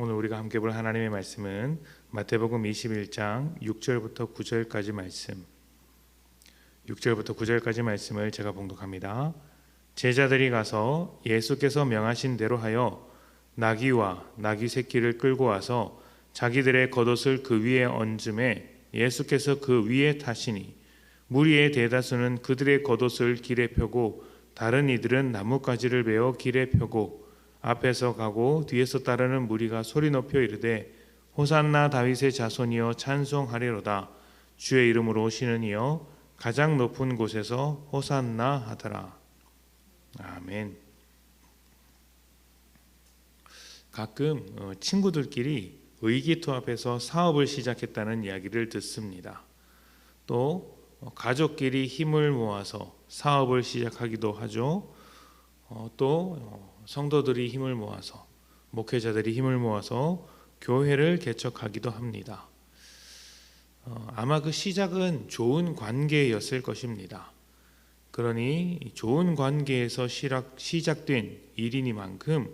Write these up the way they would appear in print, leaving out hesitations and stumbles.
오늘 우리가 함께 볼 하나님의 말씀은 마태복음 21장 6절부터 9절까지 말씀, 6절부터 9절까지 말씀을 제가 봉독합니다. 제자들이 가서 예수께서 명하신 대로 하여 나귀와 나귀 새끼를 끌고 와서 자기들의 겉옷을 그 위에 얹음에 예수께서 그 위에 타시니 무리의 대다수는 그들의 겉옷을 길에 펴고 다른 이들은 나뭇가지를 베어 길에 펴고 앞에서 가고 뒤에서 따르는 무리가 소리 높여 이르되 호산나 다윗의 자손이여 찬송하리로다. 주의 이름으로 오시는 이여 가장 높은 곳에서 호산나 하더라. 아멘. 가끔 친구들끼리 의기투합해서 사업을 시작했다는 이야기를 듣습니다. 또 가족끼리 힘을 모아서 사업을 시작하기도 하죠. 또 성도들이 힘을 모아서, 목회자들이 힘을 모아서 교회를 개척하기도 합니다. 아마 그 시작은 좋은 관계였을 것입니다. 그러니 좋은 관계에서 시작된 일이니만큼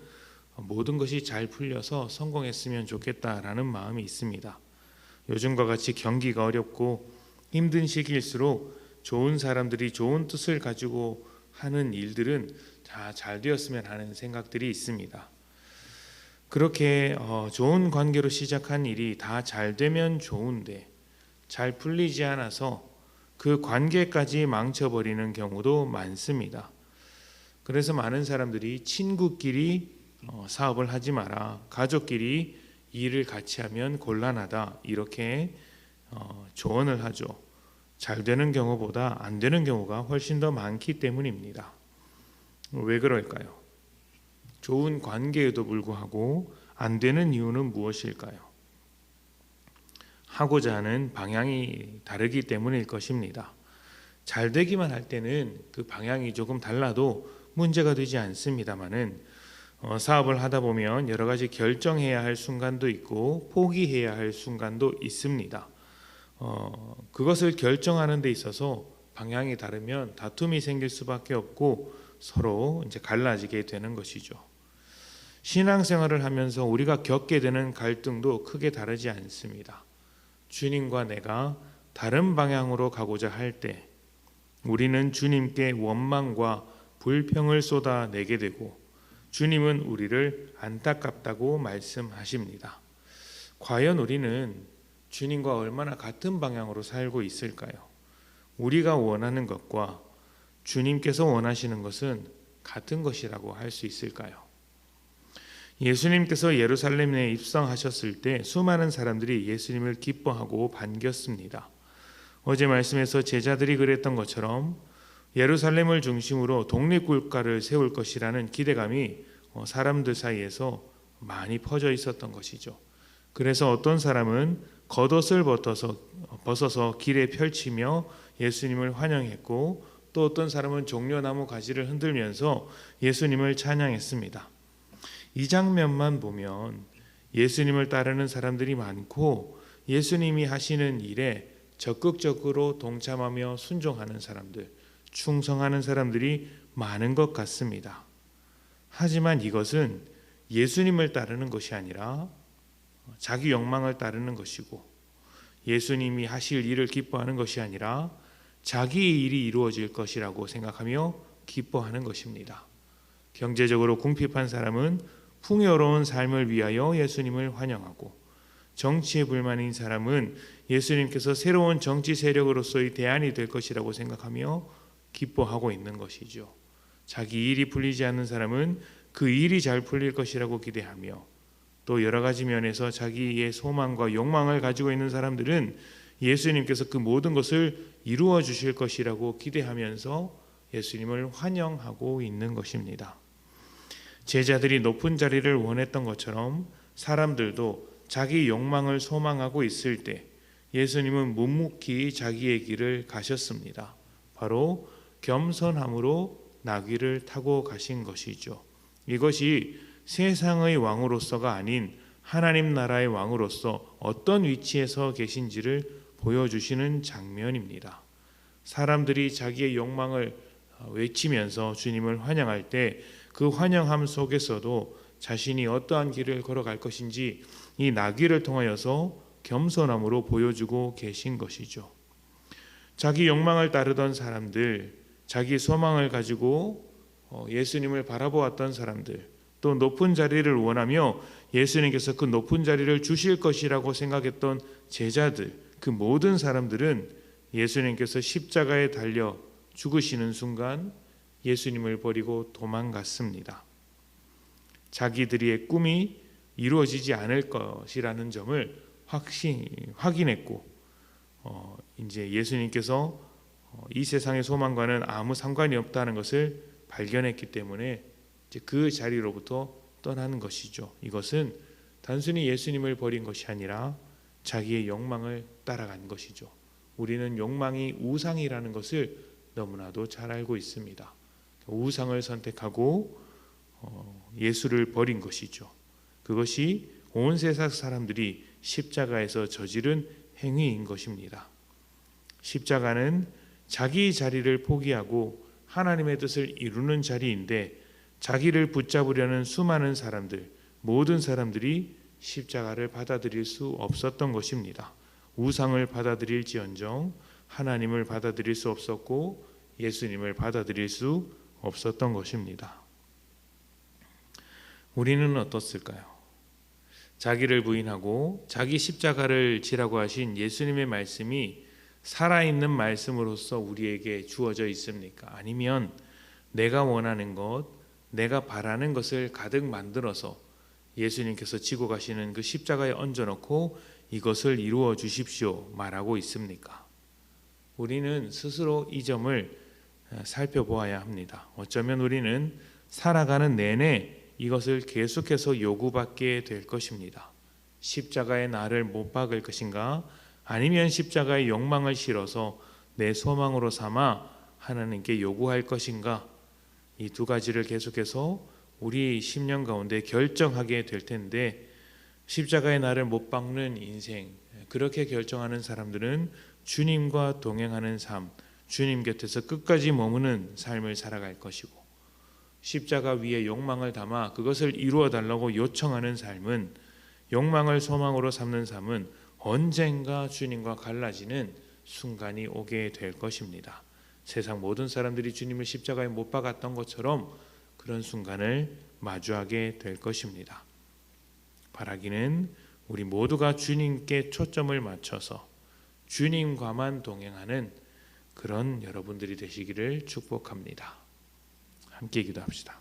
모든 것이 잘 풀려서 성공했으면 좋겠다라는 마음이 있습니다. 요즘과 같이 경기가 어렵고 힘든 시기일수록 좋은 사람들이 좋은 뜻을 가지고 하는 일들은 다 잘 되었으면 하는 생각들이 있습니다. 그렇게 좋은 관계로 시작한 일이 다 잘 되면 좋은데 잘 풀리지 않아서 그 관계까지 망쳐버리는 경우도 많습니다. 그래서 많은 사람들이 친구끼리 사업을 하지 마라, 가족끼리 일을 같이 하면 곤란하다, 이렇게 조언을 하죠. 잘 되는 경우보다 안 되는 경우가 훨씬 더 많기 때문입니다. 왜 그럴까요? 좋은 관계에도 불구하고 안 되는 이유는 무엇일까요? 하고자 하는 방향이 다르기 때문일 것입니다. 잘 되기만 할 때는 그 방향이 조금 달라도 문제가 되지 않습니다만은 사업을 하다 보면 여러 가지 결정해야 할 순간도 있고 포기해야 할 순간도 있습니다. 그것을 결정하는 데 있어서 방향이 다르면 다툼이 생길 수밖에 없고 서로 이제 갈라지게 되는 것이죠. 신앙생활을 하면서 우리가 겪게 되는 갈등도 크게 다르지 않습니다. 주님과 내가 다른 방향으로 가고자 할 때 우리는 주님께 원망과 불평을 쏟아내게 되고 주님은 우리를 안타깝다고 말씀하십니다. 과연 우리는 주님과 얼마나 같은 방향으로 살고 있을까요? 우리가 원하는 것과 주님께서 원하시는 것은 같은 것이라고 할 수 있을까요? 예수님께서 예루살렘에 입성하셨을 때 수많은 사람들이 예수님을 기뻐하고 반겼습니다. 어제 말씀에서 제자들이 그랬던 것처럼 예루살렘을 중심으로 독립국가를 세울 것이라는 기대감이 사람들 사이에서 많이 퍼져 있었던 것이죠. 그래서 어떤 사람은 겉옷을 벗어서 길에 펼치며 예수님을 환영했고 또 어떤 사람은 종려나무 가지를 흔들면서 예수님을 찬양했습니다. 이 장면만 보면 예수님을 따르는 사람들이 많고 예수님이 하시는 일에 적극적으로 동참하며 순종하는 사람들, 충성하는 사람들이 많은 것 같습니다. 하지만 이것은 예수님을 따르는 것이 아니라 자기 욕망을 따르는 것이고 예수님이 하실 일을 기뻐하는 것이 아니라 자기의 일이 이루어질 것이라고 생각하며 기뻐하는 것입니다. 경제적으로 궁핍한 사람은 풍요로운 삶을 위하여 예수님을 환영하고 정치에 불만인 사람은 예수님께서 새로운 정치 세력으로서의 대안이 될 것이라고 생각하며 기뻐하고 있는 것이죠. 자기 일이 풀리지 않는 사람은 그 일이 잘 풀릴 것이라고 기대하며 또 여러 가지 면에서 자기의 소망과 욕망을 가지고 있는 사람들은 예수님께서 그 모든 것을 이루어 주실 것이라고 기대하면서 예수님을 환영하고 있는 것입니다. 제자들이 높은 자리를 원했던 것처럼 사람들도 자기 욕망을 소망하고 있을 때 예수님은 묵묵히 자기의 길을 가셨습니다. 바로 겸손함으로 나귀를 타고 가신 것이죠. 이것이 세상의 왕으로서가 아닌 하나님 나라의 왕으로서 어떤 위치에서 계신지를 보여주시는 장면입니다. 사람들이 자기의 욕망을 외치면서 주님을 환영할 때 그 환영함 속에서도 자신이 어떠한 길을 걸어갈 것인지 이 나귀를 통하여서 겸손함으로 보여주고 계신 것이죠. 자기 욕망을 따르던 사람들, 자기 소망을 가지고 예수님을 바라보았던 사람들, 또 높은 자리를 원하며 예수님께서 그 높은 자리를 주실 것이라고 생각했던 제자들, 그 모든 사람들은 예수님께서 십자가에 달려 죽으시는 순간 예수님을 버리고 도망갔습니다. 자기들의 꿈이 이루어지지 않을 것이라는 점을 확인했고, 이제 예수님께서 이 세상의 소망과는 아무 상관이 없다는 것을 발견했기 때문에 이제 그 자리로부터 떠나는 것이죠. 이것은 단순히 예수님을 버린 것이 아니라 자기의 욕망을 따라간 것이죠. 우리는 욕망이 우상이라는 것을 너무나도 잘 알고 있습니다. 우상을 선택하고 예수를 버린 것이죠. 그것이 온 세상 사람들이 십자가에서 저지른 행위인 것입니다. 십자가는 자기 자리를 포기하고 하나님의 뜻을 이루는 자리인데, 자기를 붙잡으려는 수많은 사람들, 모든 사람들이 십자가를 받아들일 수 없었던 것입니다. 우상을 받아들일지언정 하나님을 받아들일 수 없었고 예수님을 받아들일 수 없었던 것입니다. 우리는 어떻을까요? 자기를 부인하고 자기 십자가를 지라고 하신 예수님의 말씀이 살아있는 말씀으로서 우리에게 주어져 있습니까? 아니면 내가 원하는 것, 내가 바라는 것을 가득 만들어서 예수님께서 지고 가시는 그 십자가에 얹어놓고 이것을 이루어 주십시오 말하고 있습니까? 우리는 스스로 이 점을 살펴보아야 합니다. 어쩌면 우리는 살아가는 내내 이것을 계속해서 요구받게 될 것입니다. 십자가에 나를 못 박을 것인가? 아니면 십자가의 욕망을 실어서 내 소망으로 삼아 하나님께 요구할 것인가? 이 두 가지를 계속해서 우리 심령 가운데 결정하게 될 텐데, 십자가에 나를 못 박는 인생, 그렇게 결정하는 사람들은 주님과 동행하는 삶, 주님 곁에서 끝까지 머무는 삶을 살아갈 것이고, 십자가 위에 욕망을 담아 그것을 이루어 달라고 요청하는 삶은, 욕망을 소망으로 삼는 삶은 언젠가 주님과 갈라지는 순간이 오게 될 것입니다. 세상 모든 사람들이 주님을 십자가에 못 박았던 것처럼 그런 순간을 마주하게 될 것입니다. 바라기는 우리 모두가 주님께 초점을 맞춰서 주님과만 동행하는 그런 여러분들이 되시기를 축복합니다. 함께 기도합시다.